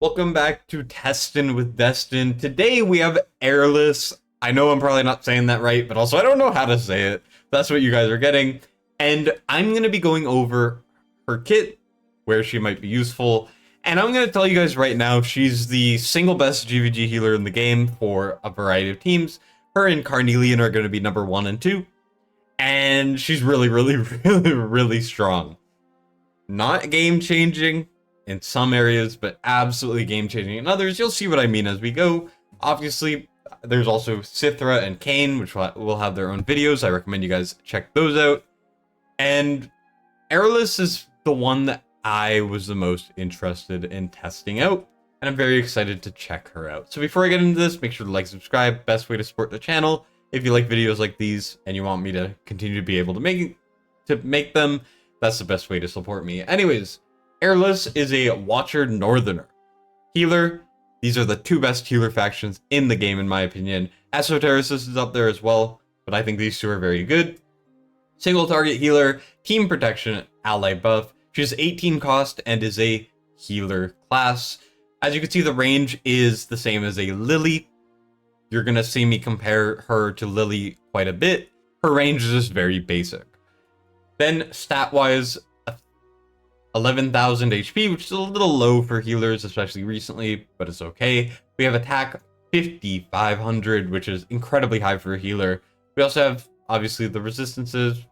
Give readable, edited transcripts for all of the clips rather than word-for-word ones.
Welcome back to Testing with Destined. Today we have Airless. I know I'm probably not saying that right, but also I don't know how to say it. That's what you guys are getting. And I'm going to be going over her kit, where she might be useful. And I'm going to tell you guys right now, she's the single best GvG healer in the game for a variety of teams. Her and Carnelian are going to be number 1 and 2. And she's really strong. Not game-changing in some areas, but absolutely game-changing in others. You'll see what I mean as we go. Obviously, there's also Sithra and Kane, which will have their own videos. I recommend you guys check those out. And Eirlys is the one that I was the most interested in testing out, and I'm very excited to check her out. So before I get into this, make sure to like, subscribe. Best way to support the channel. If you like videos like these and you want me to continue to be able to make them, that's the best way to support me. Anyways, Eirlys is a Watcher Northerner healer. These are the two best healer factions in the game, in my opinion. Esotericist is up there as well, but I think these two are very good. Single target healer, team protection, ally buff. She has 18 cost and is a healer class. As you can see, the range is the same as a Lily. You're going to see me compare her to Lily quite a bit. Her range is just very basic. Then stat-wise, 11,000 HP, which is a little low for healers, especially recently, but it's okay. We have attack 5,500, which is incredibly high for a healer. We also have, obviously, the resistances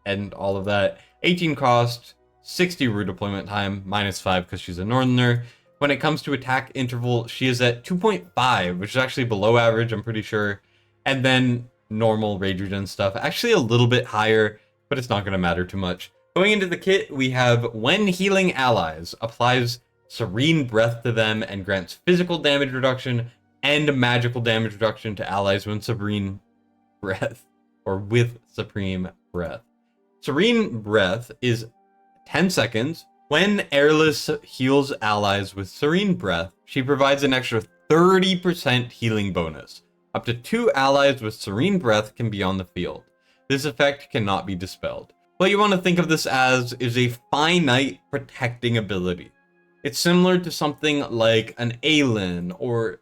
and all of that. 18 cost, 60 root deployment time, -5 because she's a Northerner. When it comes to attack interval, she is at 2.5, which is actually below average, I'm pretty sure. And then normal rage regen stuff, actually a little bit higher, but it's not going to matter too much. Going into the kit, we have when healing allies, applies Serene Breath to them and grants physical damage reduction and magical damage reduction to allies when Serene Breath, or with Supreme Breath. Serene Breath is 10 seconds. When Airless heals allies with Serene Breath, she provides an extra 30% healing bonus. Up to 2 allies with Serene Breath can be on the field. This effect cannot be dispelled. What you want to think of this as is a finite protecting ability. It's similar to something like an Eloin or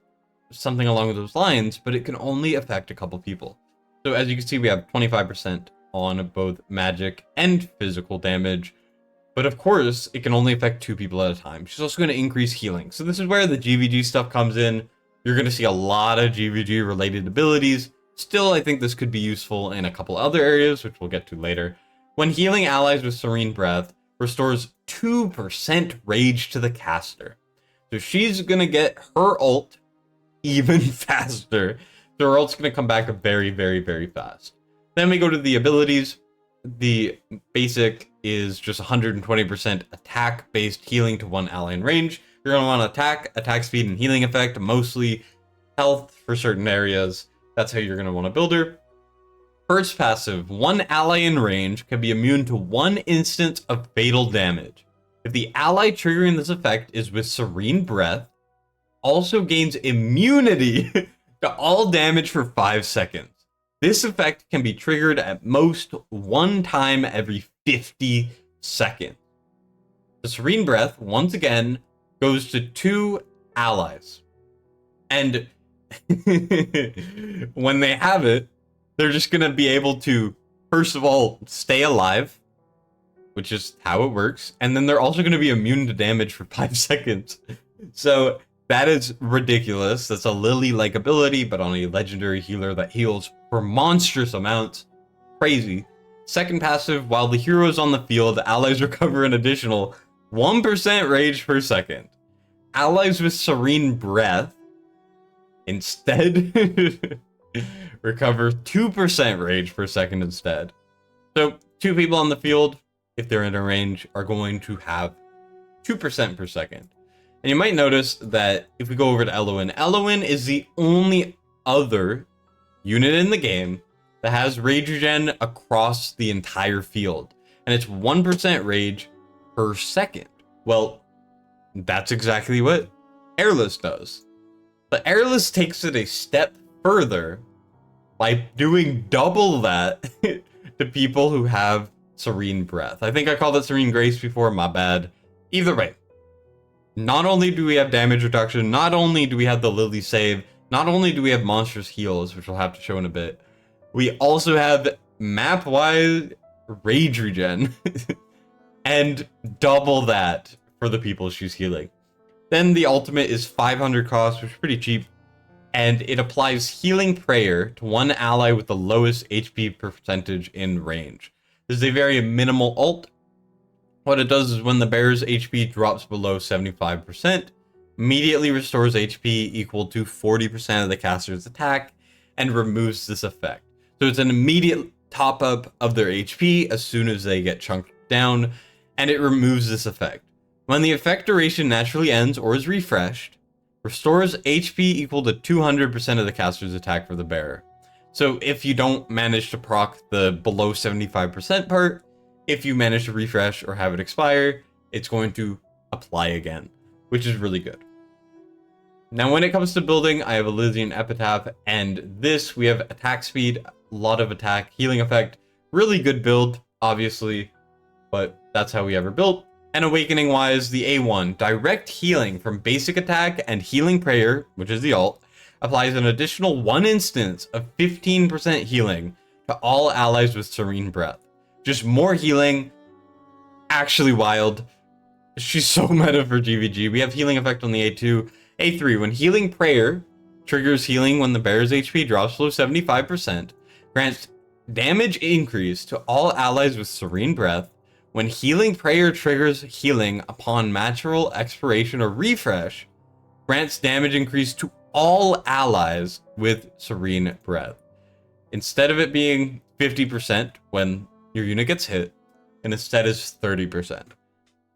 something along those lines, but it can only affect a couple people. So as you can see, we have 25% on both magic and physical damage. But of course, it can only affect 2 people at a time. She's also going to increase healing. So this is where the GvG stuff comes in. You're going to see a lot of GvG related abilities. Still, I think this could be useful in a couple other areas, which we'll get to later. When healing allies with Serene Breath, restores 2% rage to the caster. So she's going to get her ult even faster. So her ult's going to come back very fast. Then we go to the abilities. The basic is just 120% attack-based healing to 1 ally in range. You're going to want attack speed, and healing effect, mostly health for certain areas. That's how you're going to want to build her. First passive, 1 ally in range can be immune to 1 instance of fatal damage. If the ally triggering this effect is with Serene Breath, also gains immunity to all damage for 5 seconds. This effect can be triggered at most 1 time every 50 seconds. The Serene Breath, once again, goes to 2 allies. And when they have it, they're just going to be able to, first of all, stay alive, which is how it works. And then they're also going to be immune to damage for 5 seconds. So that is ridiculous. That's a Lily-like ability, but on a legendary healer that heals for monstrous amounts. Crazy. Second passive, while the hero is on the field, allies recover an additional 1% rage per second. Allies with Serene Breath instead recover 2% rage per second instead. So 2 people on the field, if they're in a range, are going to have 2% per second. And you might notice that if we go over to Eloin, Eloin is the only other unit in the game that has rage regen across the entire field. And it's 1% rage per second. Well, that's exactly what Airless does. But Airless takes it a step further by doing double that to people who have Serene Breath. I think I called it Serene Grace before, my bad. Either way, Not only do we have damage reduction, not only do we have the Lily save, not only do we have monstrous heals, which we'll have to show in a bit, we also have map-wide rage regen and double that for the people she's healing. Then the ultimate is 500 cost, which is pretty cheap, and it applies Healing Prayer to one ally with the lowest HP percentage in range. This is a very minimal ult. What it does is when the bearer's HP drops below 75%, immediately restores HP equal to 40% of the caster's attack and removes this effect. So it's an immediate top up of their HP as soon as they get chunked down, and it removes this effect. When the effect duration naturally ends or is refreshed, restores HP equal to 200% of the caster's attack for the bearer. So if you don't manage to proc the below 75% part, if you manage to refresh or have it expire, it's going to apply again, which is really good. Now, when it comes to building, I have Elysian Epitaph, and this, we have attack speed, a lot of attack, healing effect, really good build, obviously, but that's how we ever built. And awakening wise, the A1, direct healing from basic attack and healing prayer, which is the ult, applies an additional 1 instance of 15% healing to all allies with Serene Breath. Just more healing, actually wild. She's so meta for GvG. We have healing effect on the A2. A3, when healing prayer triggers healing when the bearer's HP drops below 75%, grants damage increase to all allies with Serene Breath. When healing prayer triggers healing upon natural expiration or refresh, grants damage increase to all allies with Serene Breath. Instead of it being 50% when your unit gets hit, and instead is 30%.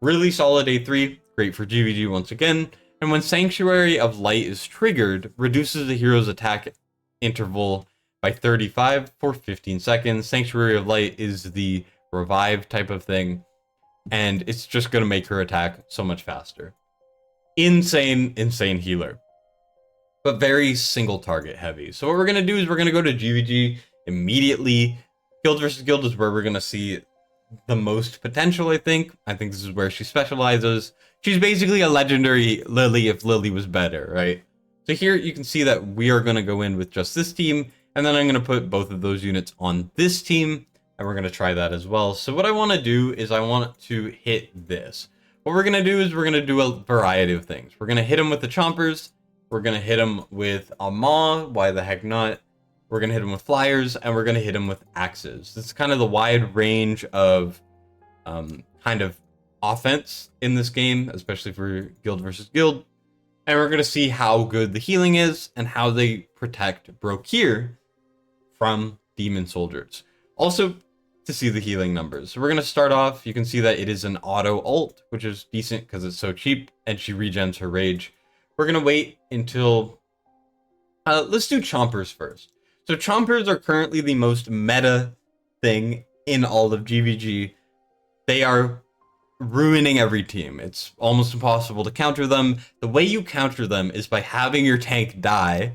Really solid A3, great for GvG once again. And when Sanctuary of Light is triggered, reduces the hero's attack interval by 35 for 15 seconds. Sanctuary of Light is the revive type of thing, and it's just going to make her attack so much faster. Insane healer, but very single target heavy. So what we're going to do is we're going to go to GvG immediately. Guild versus guild is where we're going to see the most potential, I think. I think this is where she specializes. She's basically a legendary Lily if Lily was better, right? So here you can see that we are going to go in with just this team, and then I'm going to put both of those units on this team, and we're going to try that as well. So what I want to do is I want to hit this. What we're going to do is we're going to do a variety of things. We're going to hit him with the chompers. We're going to hit him with a maw. Why the heck not? We're going to hit him with flyers, and we're going to hit him with axes. This is kind of the wide range of kind of offense in this game, especially for guild versus guild. And we're going to see how good the healing is and how they protect Brokir from demon soldiers. Also, to see the healing numbers. So we're going to start off. You can see that it is an auto ult, which is decent because it's so cheap, and she regens her rage. We're going to wait until... let's do chompers first. So chompers are currently the most meta thing in all of GvG. They are ruining every team. It's almost impossible to counter them. The way you counter them is by having your tank die,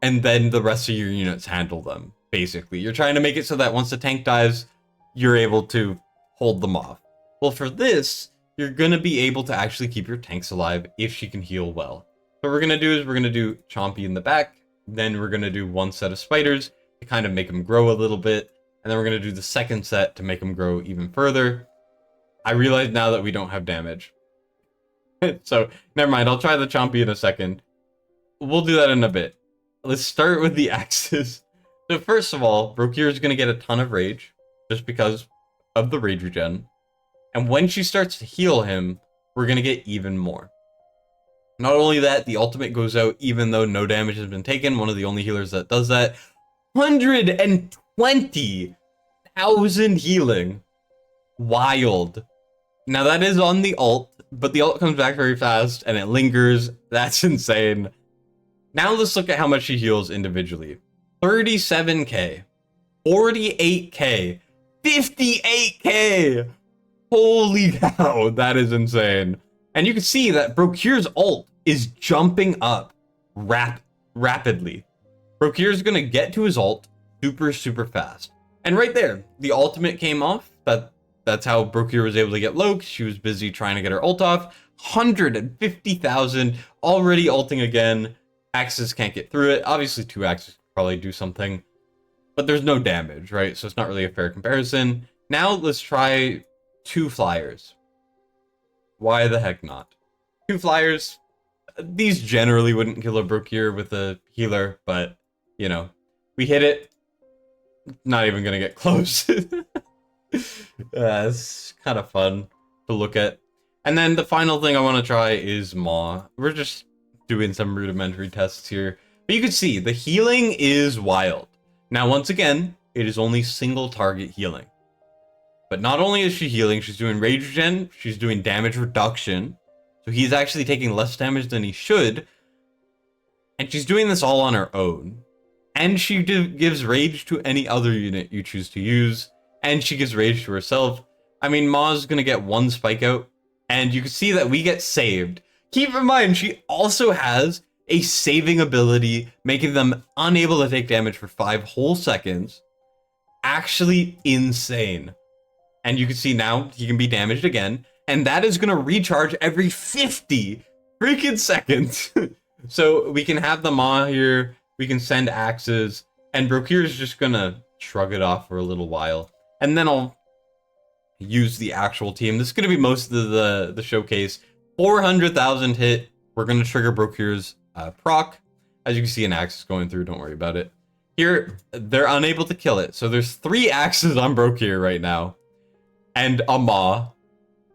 and then the rest of your units handle them, basically. You're trying to make it so that once the tank dies, you're able to hold them off. Well, for this, you're going to be able to actually keep your tanks alive if she can heal well. So what we're going to do is we're going to do Chompy in the back, then we're going to do one set of spiders to kind of make them grow a little bit, and then we're going to do the second set to make them grow even further. I realize now that we don't have damage. So, never mind, I'll try the Chompy in a second. We'll do that in a bit. Let's start with the axes. So first of all, Brokir is going to get a ton of rage, just because of the rage regen. And when she starts to heal him, we're going to get even more. Not only that, the ultimate goes out even though no damage has been taken. One of the only healers that does that. 120,000 healing. Wild. Now that is on the ult, but the ult comes back very fast and it lingers. That's insane. Now let's look at how much she heals individually. 37k, 48k, 58k. Holy cow, that is insane. And you can see that Brokir's ult is jumping up rapidly. Brokir's gonna get to his ult super fast. And right there, the ultimate came off. That's how Brokir was able to get low, because she was busy trying to get her ult off. 150,000, already ulting again. Axes can't get through it. Obviously, 2 axes could probably do something, but there's no damage, right? So it's not really a fair comparison. Now let's try 2 flyers. Why the heck not? 2 flyers. These generally wouldn't kill a Brokir with a healer, but, you know, we hit it. Not even gonna get close. It's kind of fun to look at. And then the final thing I want to try is Maw. We're just doing some rudimentary tests here. But you can see, the healing is wild. Now, once again, it is only single target healing. But not only is she healing, she's doing rage regen, she's doing damage reduction. So he's actually taking less damage than he should. And she's doing this all on her own. And she gives rage to any other unit you choose to use. And she gives rage to herself. I mean, Maw's gonna get 1 spike out. And you can see that we get saved. Keep in mind, she also has a saving ability, making them unable to take damage for 5 whole seconds. Actually insane. And you can see now he can be damaged again. And that is going to recharge every 50 freaking seconds. So we can have the Maw here. We can send axes. And Brokir is just going to shrug it off for a little while. And then I'll use the actual team. This is going to be most of the showcase. 400,000 hit. We're going to trigger Brokir's proc. As you can see, an axe is going through. Don't worry about it. Here, they're unable to kill it. So there's 3 axes on Brokir right now. And a Maw.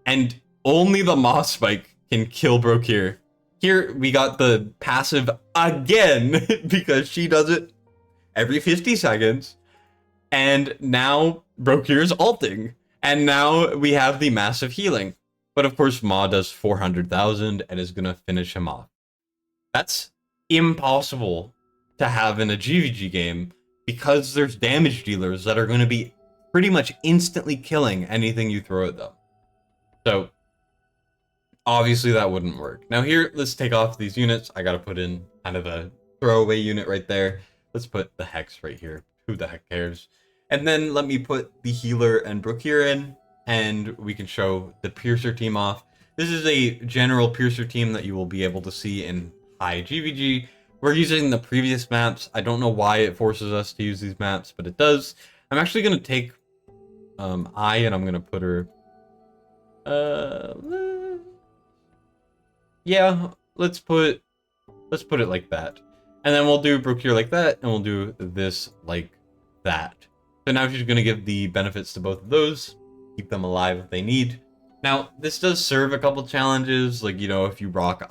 And only the Maw spike can kill Brokir. Here, we got the passive again, because she does it every 50 seconds. And now Brokir's ulting. And now we have the massive healing. But of course, Maw does 400,000 and is going to finish him off. That's impossible to have in a GvG game, because there's damage dealers that are going to be pretty much instantly killing anything you throw at them. So, obviously that wouldn't work. Now here, let's take off these units. I gotta put in kind of a throwaway unit right there. Let's put the Hex right here. Who the heck cares? And then let me put the Healer and Brokir in, and we can show the Piercer team off. This is a general Piercer team that you will be able to see in high GvG. We're using the previous maps. I don't know why it forces us to use these maps, but it does. I'm actually gonna take and I'm gonna put her yeah, let's put it like that. And then we'll do Brokir like that, and we'll do this like that. So now she's gonna give the benefits to both of those, keep them alive if they need. Now, this does serve a couple challenges, like, you know, if you rock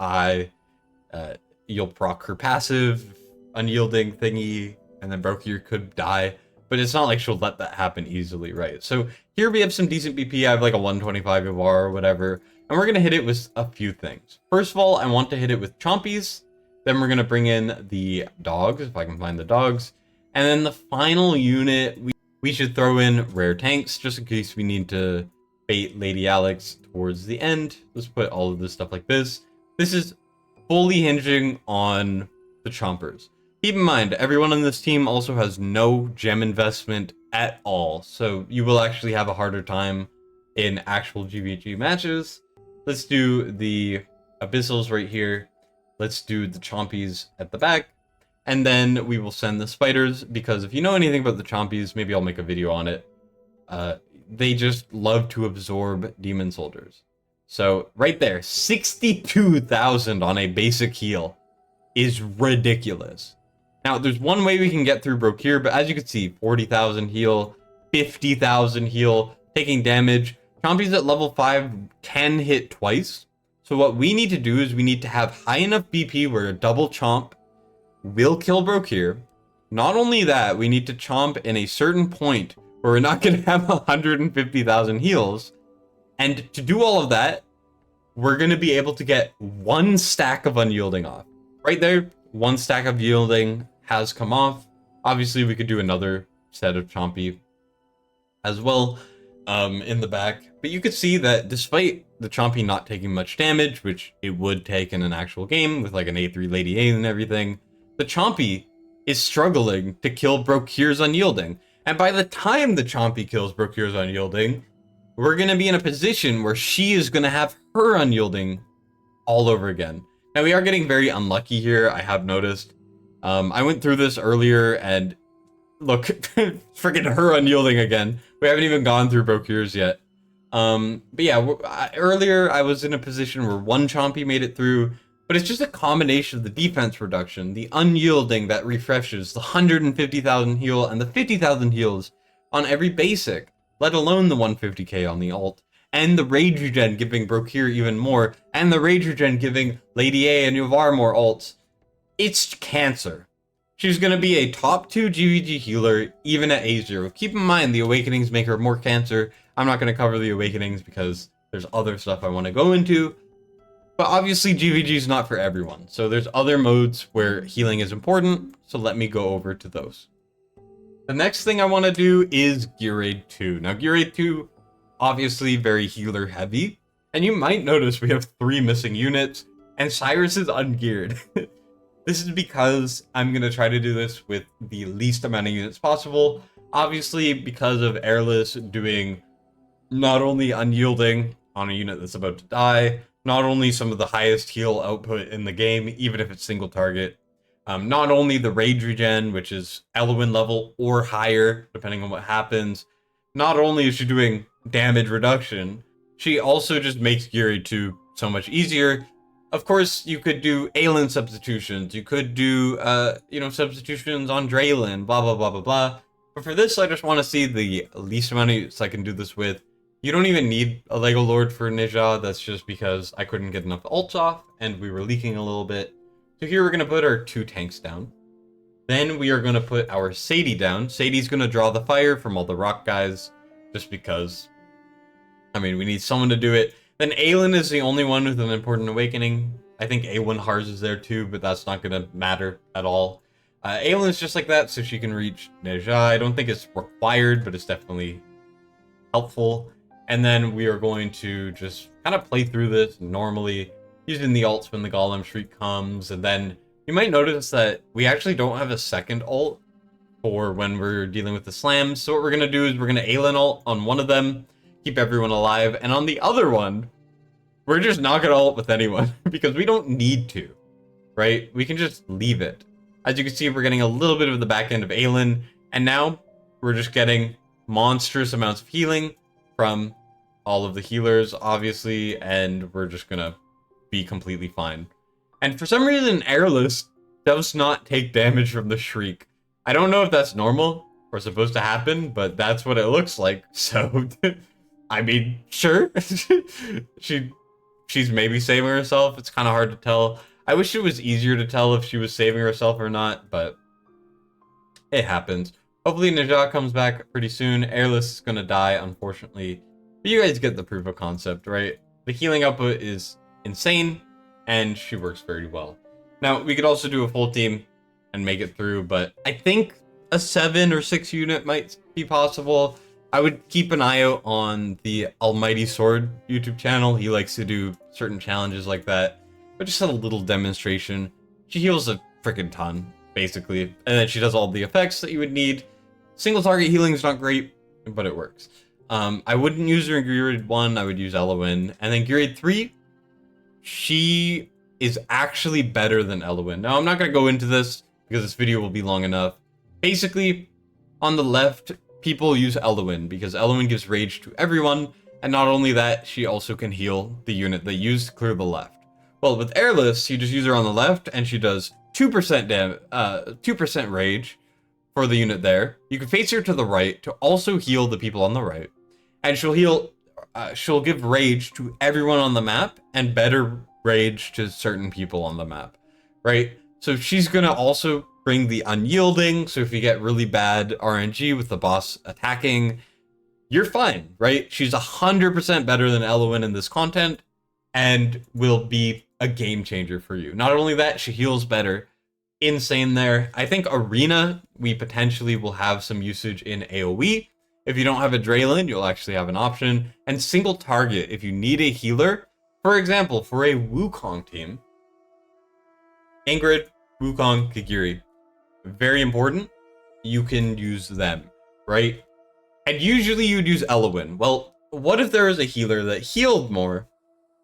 you'll proc her passive, unyielding thingy, and then Brokir could die. But it's not like she'll let that happen easily, right? So here we have some decent BP. I have like a 125 AVAR or whatever. And we're going to hit it with a few things. First of all, I want to hit it with chompies. Then we're going to bring in the dogs, if I can find the dogs. And then the final unit, we should throw in rare tanks, just in case we need to bait Lady Alex towards the end. Let's put all of this stuff like this. This is fully hinging on the chompers. Keep in mind, everyone on this team also has no gem investment at all, so you will actually have a harder time in actual GvG matches. Let's do the Abyssals right here. Let's do the Chompies at the back, and then we will send the Spiders, because if you know anything about the Chompies, maybe I'll make a video on it. They just love to absorb demon soldiers. So right there, 62,000 on a basic heal is ridiculous. Now, there's one way we can get through Brokir, but as you can see, 40,000 heal, 50,000 heal, taking damage. Chompies at level 5 can hit twice. So what we need to do is we need to have high enough BP where a double chomp will kill Brokir. Not only that, we need to chomp in a certain point where we're not going to have 150,000 heals. And to do all of that, we're going to be able to get 1 stack of unyielding off. Right there, 1 stack of yielding has come off. Obviously, we could do another set of Chompy as well in the back. But you could see that despite the Chompy not taking much damage, which it would take in an actual game with like an A3 Lady A and everything, the Chompy is struggling to kill Brokir's Unyielding. And by the time the Chompy kills Brokir's Unyielding, we're going to be in a position where she is going to have her Unyielding all over again. Now, we are getting very unlucky here, I have noticed. I went through this earlier, and look, freaking her unyielding again. We haven't even gone through Brokers yet. But yeah, earlier I was in a position where one Chompy made it through, but it's just a combination of the defense reduction, the unyielding that refreshes, the 150,000 heal, and the 50,000 heals on every basic, let alone the 150k on the alt, and the Rage Regen giving Brokir even more, and the Rage Regen giving Lady A and Yovar more ults. It's cancer. She's going to be a top 2 GvG healer, even at A0. Keep in mind, the Awakenings make her more cancer. I'm not going to cover the Awakenings because there's other stuff I want to go into. But obviously, GvG is not for everyone. So there's other modes where healing is important, so let me go over to those. The next thing I want to do is Gear Raid 2. Now, Gear Raid 2, obviously very healer heavy. And you might notice we have 3 missing units, and Cyrus is ungeared. This is because I'm going to try to do this with the least amount of units possible. Obviously, because of Airless doing not only unyielding on a unit that's about to die, not only some of the highest heal output in the game, even if it's single target, not only the Rage Regen, which is Eloin level or higher, depending on what happens, not only is she doing damage reduction, she also just makes Gear Raid 2 so much easier. Of course, you could do Eilyn substitutions, you could do, substitutions on Draylin, blah, blah, blah, blah, blah. But for this, I just want to see the least amount of use I can do this with. You don't even need a Lego Lord for Ninja, that's just because I couldn't get enough ults off, and we were leaking a little bit. So here we're going to put our 2 tanks down. Then we are going to put our Sadie down. Sadie's going to draw the fire from all the rock guys, just because, we need someone to do it. Then Eilyn is the only one with an important awakening. I think A1 Hars is there too, but that's not going to matter at all. Eilyn is just like that, so she can reach Ninja. I don't think it's required, but it's definitely helpful. And then we are going to just kind of play through this normally, using the ults when the Golem Shriek comes. And then you might notice that we actually don't have a second ult for when we're dealing with the slams. So what we're going to do is we're going to Eilyn ult on one of them, keep everyone alive, and on the other one, we're just not going to ult with anyone because we don't need to, right? We can just leave it. As you can see, we're getting a little bit of the back end of Eilyn, and now we're just getting monstrous amounts of healing from all of the healers, obviously, and we're just going to be completely fine. And for some reason, Airless does not take damage from the Shriek. I don't know if that's normal or supposed to happen, but that's what it looks like, so... sure. She's maybe saving herself. It's kind of hard to tell. I wish it was easier to tell if she was saving herself or not, but it happens. Hopefully Ninja comes back pretty soon. Airless is going to die, unfortunately. But you guys get the proof of concept, right? The healing output is insane, and she works very well. Now, we could also do a full team and make it through, but I think a 7 or 6 unit might be possible. I would keep an eye out on the Almighty Sword YouTube channel. He likes to do certain challenges like that. But just a little demonstration. She heals a freaking ton, basically. And then she does all the effects that you would need. Single target healing is not great, but it works. I wouldn't use her in Gear Raid 1. I would use Eloyn. And then Gear Raid 3, she is actually better than Eloyn. Now, I'm not going to go into this because this video will be long enough. Basically, on the left, people use Eloyn because Eloyn gives rage to everyone, and not only that, she also can heal the unit they use to clear the left. Well, with Airless, you just use her on the left, and she does 2% rage for the unit there. You can face her to the right to also heal the people on the right, and she'll give rage to everyone on the map and better rage to certain people on the map, right? So she's gonna also bring the unyielding, so if you get really bad RNG with the boss attacking, you're fine, right? She's 100% better than Eloyn in this content, and will be a game changer for you. Not only that, she heals better. Insane there. I think Arena, we potentially will have some usage in AoE. If you don't have a Draylin, you'll actually have an option. And single target, if you need a healer, for example, for a Wukong team, Ingrid, Wukong, Kagiri, very important, you can use them, right? And usually you'd use Eloyn. Well, what if there was a healer that healed more,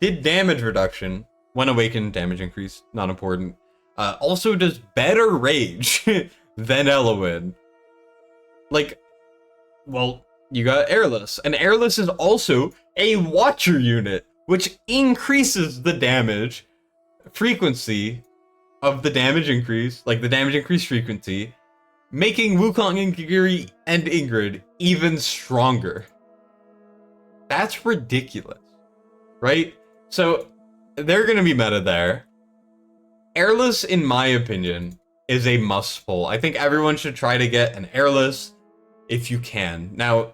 did damage reduction, When awakened, damage increase, not important. Also does better rage than Eloin. Like, well, you got Airless, and Airless is also a Watcher unit, which increases the damage frequency of the damage increase, like the damage increase frequency, making Wukong and Kagiri and Ingrid even stronger. That's ridiculous, right? So they're gonna be meta there. Airless, in my opinion, is a must pull. I think everyone should try to get an Airless if you can. Now,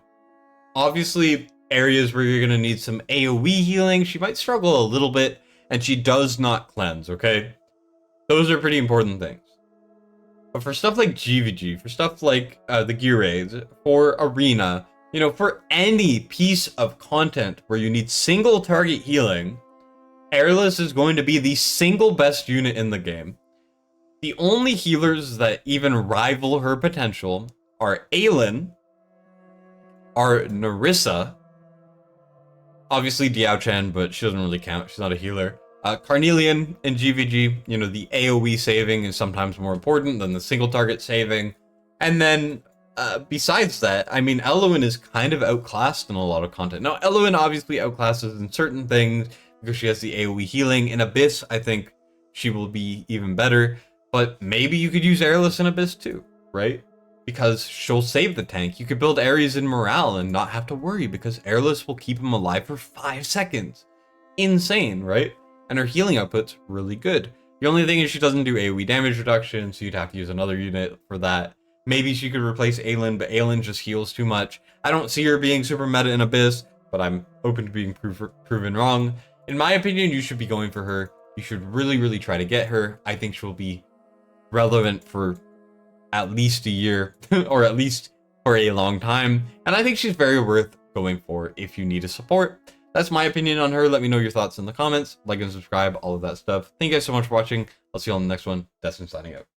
obviously, areas where you're gonna need some AoE healing, she might struggle a little bit, and she does not cleanse, okay? Those are pretty important things. But for stuff like GvG, for stuff like the gear raids, for arena, you know, for any piece of content where you need single target healing, Airless is going to be the single best unit in the game. The only healers that even rival her potential are Eilyn, are Nerissa, obviously Diao-Chan, but she doesn't really count, she's not a healer. Carnelian in GvG, you know, the AoE saving is sometimes more important than the single target saving. And then, besides that, I mean, Eloin is kind of outclassed in a lot of content. Now, Eloin obviously outclasses in certain things because she has the AoE healing. In Abyss, I think she will be even better. But maybe you could use Airless in Abyss too, right? Because she'll save the tank. You could build Ares in Morale and not have to worry because Airless will keep him alive for 5 seconds. Insane, right? And her healing output's really good. The only thing is she doesn't do AoE damage reduction, so you'd have to use another unit for that. Maybe she could replace Eilyn, but Eilyn just heals too much. I don't see her being super meta in Abyss, but I'm open to being proven wrong. In my opinion, you should be going for her. You should really, really try to get her. I think she'll be relevant for at least a year, or at least for a long time. And I think she's very worth going for if you need a support. That's my opinion on her. Let me know your thoughts in the comments. Like and subscribe, all of that stuff. Thank you guys so much for watching. I'll see you on the next one. Destined signing out.